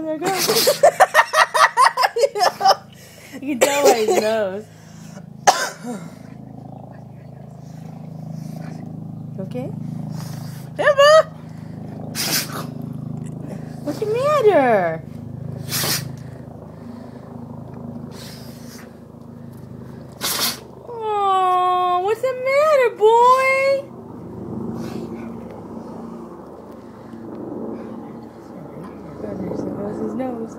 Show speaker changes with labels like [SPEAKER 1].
[SPEAKER 1] Oh, there it goes. You can tell by his nose. Okay? Emma! What's the matter? Oh, what's the matter, boy? There goes his nose.